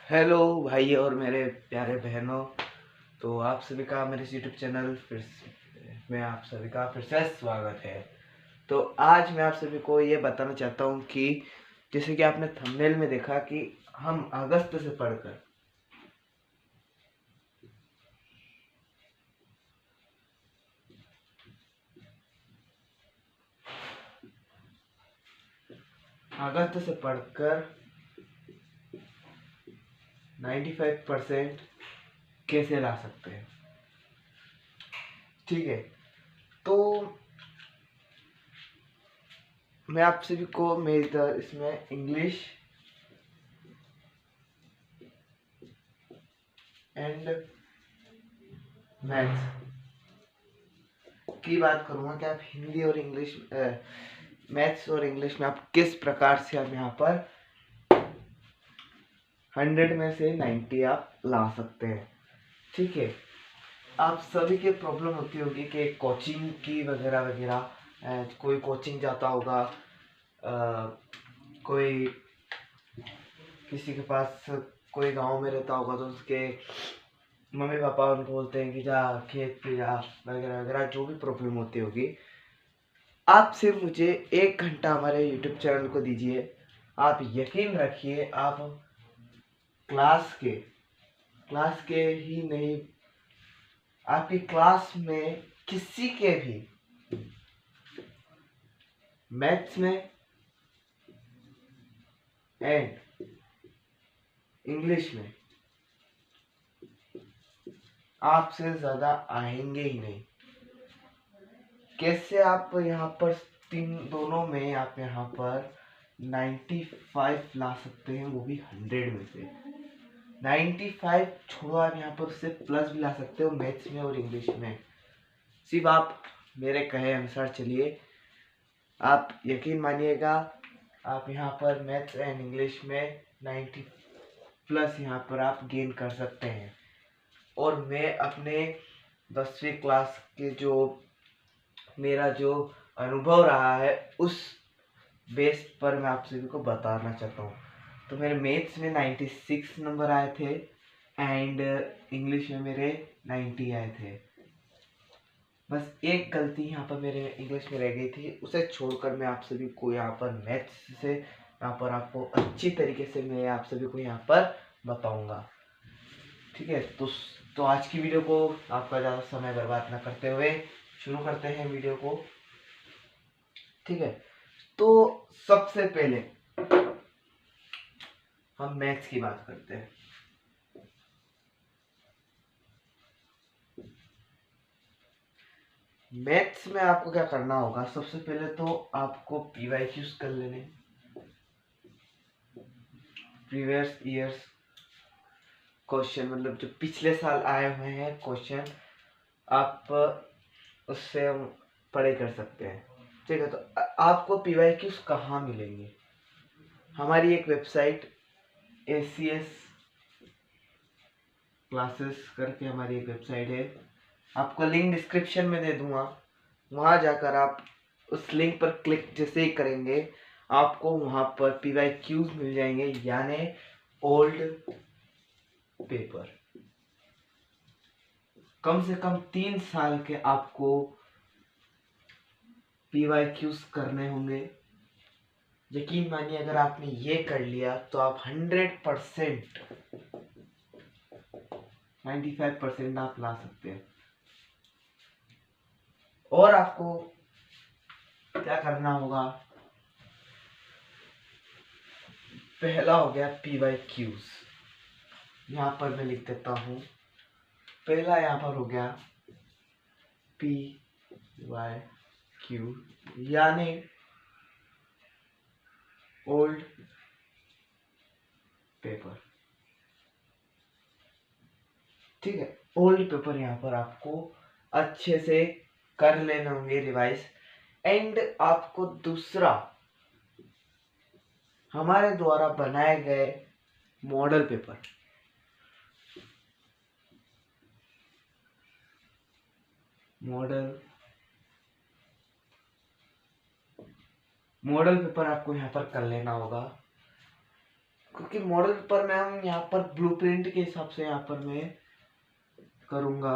Hello भाई और मेरे प्यारे बहनों। तो आप सभी का मेरे यूट्यूब चैनल में आप सभी का फिर से स्वागत है। तो आज मैं आप सभी को ये बताना चाहता हूँ कि जैसे कि आपने थंबनेल में देखा कि हम अगस्त से पढ़कर अगस्त से पढ़कर 95% कैसे ला सकते हैं। ठीक है, तो मैं आप सभी को मेरी तरह इसमें इंग्लिश एंड मैथ्स की बात करूंगा कि आप हिंदी और इंग्लिश मैथ्स और इंग्लिश में आप किस प्रकार से आप यहाँ पर 100 में से 90 आप ला सकते हैं। ठीक है, आप सभी के प्रॉब्लम होती होगी कि कोचिंग की वगैरह वगैरह, कोई कोचिंग जाता होगा, कोई किसी के पास कोई गांव में रहता होगा तो उसके मम्मी पापा उनको बोलते हैं कि जा खेत पे जा वगैरह वगैरह, जो भी प्रॉब्लम होती होगी आप सिर्फ मुझे 1 घंटा हमारे यूट्यूब चैनल को दीजिए। आप यकीन रखिए, आप क्लास के ही नहीं, आपकी क्लास में किसी के भी मैथ्स में एंड इंग्लिश में आपसे ज़्यादा आएंगे ही नहीं। कैसे आप यहाँ पर तीन दोनों में आप यहाँ पर 95 ला सकते हैं, वो भी 100 में से 95 छोड़ो, आप यहाँ पर उससे प्लस भी ला सकते हो मैथ्स में और इंग्लिश में। सिर्फ आप मेरे कहे अनुसार चलिए, आप यकीन मानिएगा, आप यहाँ पर मैथ्स एंड इंग्लिश में 90 प्लस यहाँ पर आप गेन कर सकते हैं। और मैं अपने 10वीं क्लास के जो मेरा जो अनुभव रहा है उस बेस पर मैं आप सभी को बताना चाहता हूँ। तो मेरे मैथ्स में 96 नंबर आए थे एंड इंग्लिश में मेरे 90 आए थे। बस एक गलती यहाँ पर मेरे इंग्लिश में रह गई थी, उसे छोड़कर मैं आप सभी को यहाँ पर मैथ्स से यहाँ पर आपको अच्छी तरीके से मैं आप सभी को यहाँ पर बताऊंगा। ठीक है, तो आज की वीडियो को आपका ज़्यादा समय बर्बाद न करते हुए शुरू करते हैं वीडियो को। ठीक है, तो सबसे पहले हम मैथ्स की बात करते हैं। मैथ्स में आपको क्या करना होगा, सबसे पहले तो आपको पीवाईक्यूज कर लेने, प्रीवियस ईयर्स क्वेश्चन, मतलब जो पिछले साल आए हुए हैं क्वेश्चन, आप उससे हम पढ़े कर सकते हैं। ठीक है, तो आपको पीवाईक्यूज कहाँ मिलेंगे? हमारी एक वेबसाइट ACS क्लासेस करके हमारी एक वेबसाइट है, आपको लिंक डिस्क्रिप्शन में दे दूंगा। वहां जाकर आप उस लिंक पर क्लिक जैसे ही करेंगे आपको वहां पर पीवाईक्यूज मिल जाएंगे, यानी ओल्ड पेपर। कम से कम 3 साल के आपको पीवाईक्यूज करने होंगे। यकीन मानिए, अगर आपने ये कर लिया तो आप 100% 95% आप ला सकते हैं। और आपको क्या करना होगा, पहला हो गया पीवाईक्यूज, यहाँ पर मैं लिख देता हूँ। पहला यहाँ पर हो गया PYQ, यानी ओल्ड पेपर। ठीक है, ओल्ड पेपर यहाँ पर आपको अच्छे से कर लेने होंगे रिवाइज। एंड आपको दूसरा, हमारे द्वारा बनाए गए मॉडल पेपर, मॉडल पेपर आपको यहाँ पर कर लेना होगा। क्योंकि मॉडल पेपर में हम यहाँ पर ब्लूप्रिंट के हिसाब से यहाँ पर मैं करूँगा,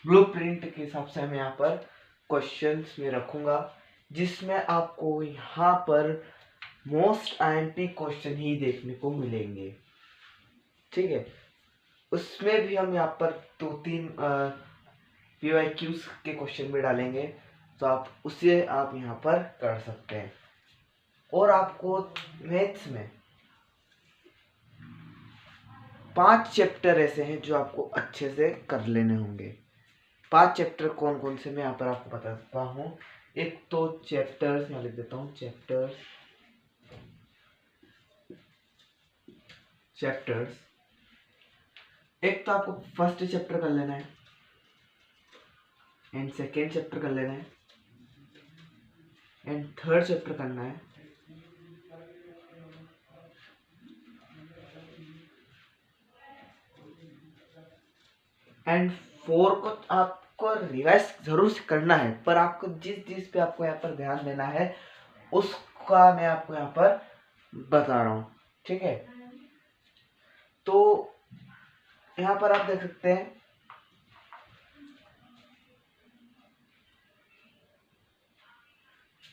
ब्लूप्रिंट के हिसाब से मैं यहाँ पर क्वेश्चंस में रखूँगा, जिसमें आपको यहाँ पर मोस्ट आईएमपी क्वेश्चन ही देखने को मिलेंगे। ठीक है, उसमें भी हम यहाँ पर 2-3 PYQs के क्वेश्चन भी डालेंगे, तो आप उसे आप यहाँ पर कर सकते हैं। और आपको मैथ्स में 5 चैप्टर ऐसे हैं जो आपको अच्छे से कर लेने होंगे। 5 चैप्टर कौन कौन से मैं यहाँ पर आपको बता देता हूँ। एक तो चैप्टर्स यहाँ लिख देता हूँ, चैप्टर्स एक तो आपको फर्स्ट चैप्टर कर लेना है एंड सेकेंड चैप्टर कर लेना है एंड थर्ड चैप्टर करना है एंड 4 को आपको रिवाइज जरूर से करना है, पर आपको जिस चीज पे आपको यहाँ पर ध्यान देना है उसका मैं आपको यहाँ पर बता रहा हूँ। ठीक है, तो यहाँ पर आप देख सकते हैं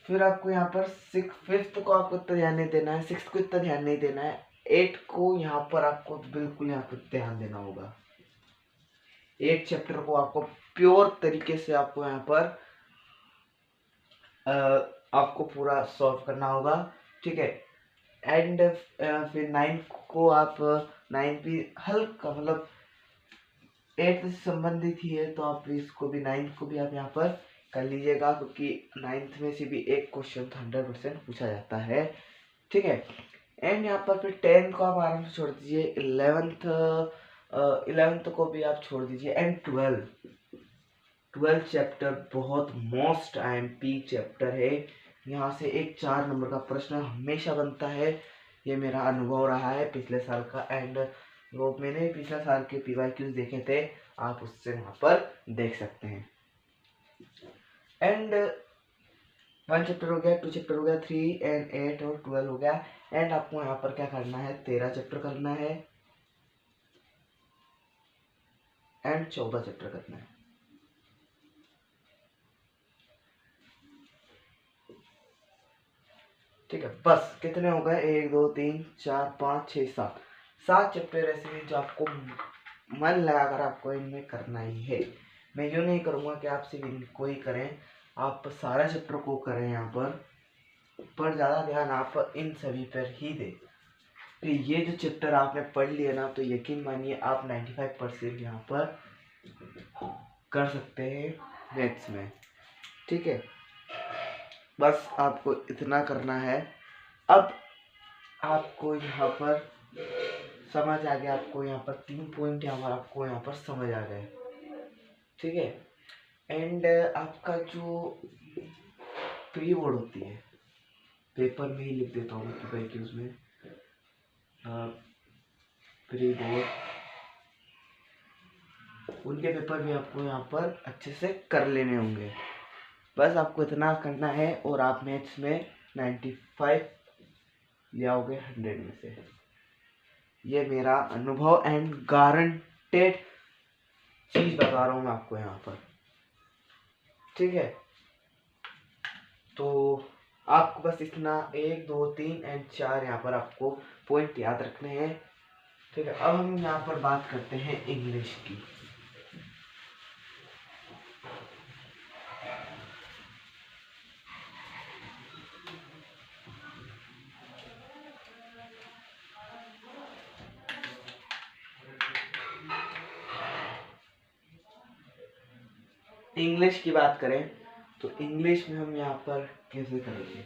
फिर आपको यहाँ पर 5th को आपको इतना ध्यान नहीं देना है, 6th को इतना ध्यान नहीं देना है, 8 को यहाँ पर आपको बिल्कुल यहाँ पर ध्यान देना होगा। 8 चैप्टर को आपको प्योर तरीके से आपको यहाँ पर आपको पूरा सॉल्व करना होगा। ठीक है, एंड फिर 9 को आप 9 भी हल्का मतलब 8 से संबंधित ही है, तो आप इसको भी 9 को भी आप यहाँ पर कर लीजिएगा, क्योंकि 9th में से भी एक क्वेश्चन 100% पूछा जाता है। ठीक है, एंड यहाँ पर फिर 10 को आप आराम से छोड़ दीजिए, 11th को भी आप छोड़ दीजिए एंड 12 चैप्टर बहुत मोस्ट आईएमपी चैप्टर है। यहाँ से एक 4 नंबर का प्रश्न हमेशा बनता है, ये मेरा अनुभव रहा है पिछले साल का, एंड वो मैंने पिछले साल के PYQs देखे थे, आप उससे वहाँ पर देख सकते हैं। एंड 1 चैप्टर हो गया, 2 चैप्टर हो गया, 3 एंड 8 और 12 हो गया, एंड आपको यहाँ पर क्या करना है 13 चैप्टर करना है एंड 14 चैप्टर करना है। ठीक है, बस कितने हो गए 1 2 3 4 5 6 7 चैप्टर ऐसे हैं जो आपको मन लगाकर आपको इनमें करना ही है। मैं यूँ नहीं करूँगा कि आप सिर्फ इनको ही करें, आप सारे चैप्टर को करें यहाँ पर ज़्यादा ध्यान आप इन सभी पर ही दें। तो ये जो चैप्टर आपने पढ़ लिया ना, तो यकीन मानिए आप 95% यहाँ पर कर सकते हैं मैथ्स में। ठीक है, बस आपको इतना करना है। अब आपको यहाँ पर समझ आ गया, आपको यहाँ पर 3 पॉइंट यहाँ पर आपको यहाँ पर समझ आ गए। ठीक है, एंड आपका जो प्री बोर्ड होती है, पेपर में ही लिख देता हूँ PYQs में, प्री बोर्ड उनके पेपर भी आपको यहाँ पर अच्छे से कर लेने होंगे। बस आपको इतना करना है और आप मैथ्स में 95 ले आओगे 100 में से। ये मेरा अनुभव एंड गारंटेड चीज बता रहा हूँ मैं आपको यहाँ पर। ठीक है, तो आपको बस इतना 1 2 3 एंड 4 यहाँ पर आपको पॉइंट याद रखने हैं। ठीक है, अब हम यहाँ पर बात करते हैं इंग्लिश की। इंग्लिश की बात करें तो इंग्लिश में हम यहाँ पर कैसे करेंगे,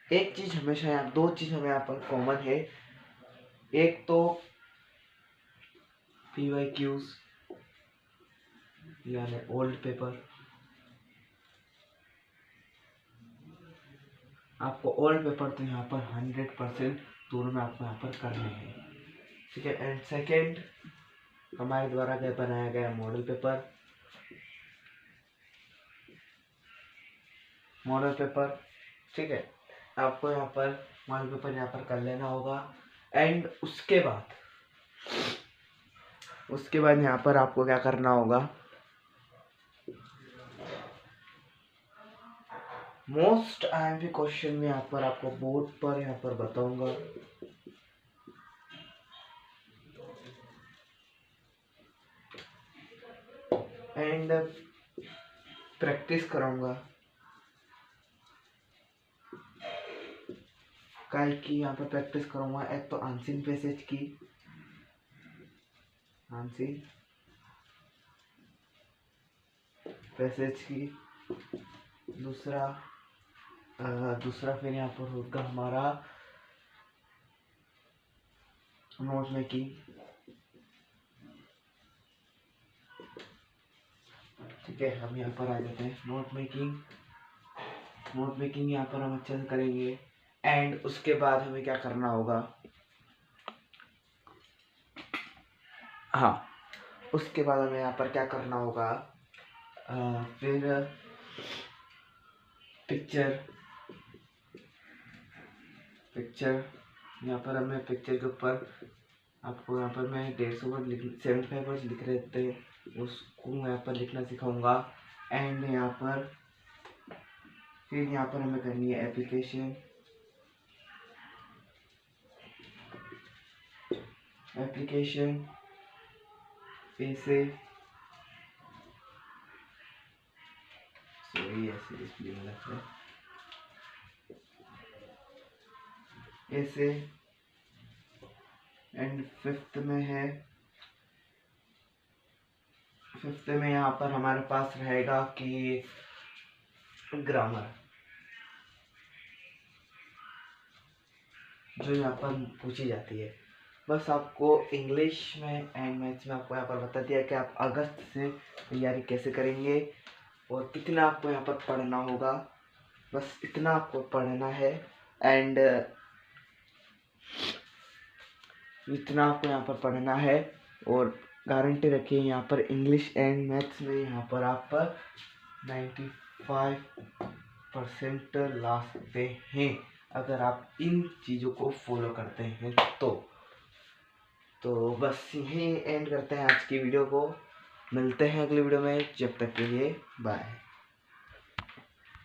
एक चीज हमेशा यहाँ 2 चीज हमें यहाँ पर कॉमन है। एक तो PYQs यानी ओल्ड पेपर, आपको ओल्ड पेपर तो यहाँ पर 100% दोनों में आपको यहाँ पर करने हैं। ठीक है, एंड सेकेंड हमारे द्वारा क्या बनाया गया मॉडल पेपर, मॉडल पेपर, ठीक है। आपको यहाँ पर मॉडल पेपर यहाँ पर कर लेना होगा। एंड उसके बाद यहाँ पर आपको क्या करना होगा, मोस्ट IMP क्वेश्चन में यहाँ पर आपको बोर्ड पर यहाँ पर बताऊंगा। एंड प्रैक्टिस कराऊंगा, काय की यहाँ पर प्रैक्टिस करूंगा। एक तो आंसिन पैसेज की, आंसिन पैसेज की, दूसरा फिर यहाँ पर होगा हमारा नोट मेकिंग, ठीक है। हम यहाँ पर आ जाते हैं नोट मेकिंग यहाँ पर हम अच्छे से करेंगे। एंड उसके बाद हमें क्या करना होगा, हाँ उसके बाद हमें यहाँ पर क्या करना होगा, फिर पिक्चर यहाँ पर हमें पिक्चर के ऊपर आपको यहाँ पर मैं 150 वर्ड 75 वर्ड लिख रहे थे, उसको मैं यहाँ पर लिखना सिखाऊंगा। एंड यहाँ पर फिर यहाँ पर हमें करनी है एप्लीकेशन ऐसे, सॉरी ऐसे इसलिए मैं लगता है ऐसे। एंड फिफ्थ में यहाँ पर हमारे पास रहेगा कि ग्रामर, जो यहाँ पर पूछी जाती है। बस आपको इंग्लिश में एंड मैथ्स में आपको यहाँ पर बता दिया कि आप अगस्त से तैयारी कैसे करेंगे और कितना आपको यहाँ पर पढ़ना होगा। बस इतना आपको पढ़ना है। एंड इतना आपको यहाँ पर पढ़ना है और गारंटी रखिए यहाँ पर इंग्लिश एंड मैथ्स में यहाँ पर आप 95% ला सकते हैं अगर आप इन चीज़ों को फॉलो करते हैं तो बस यहीं एंड करते हैं आज की वीडियो को। मिलते हैं अगली वीडियो में, जब तक के लिए बाय।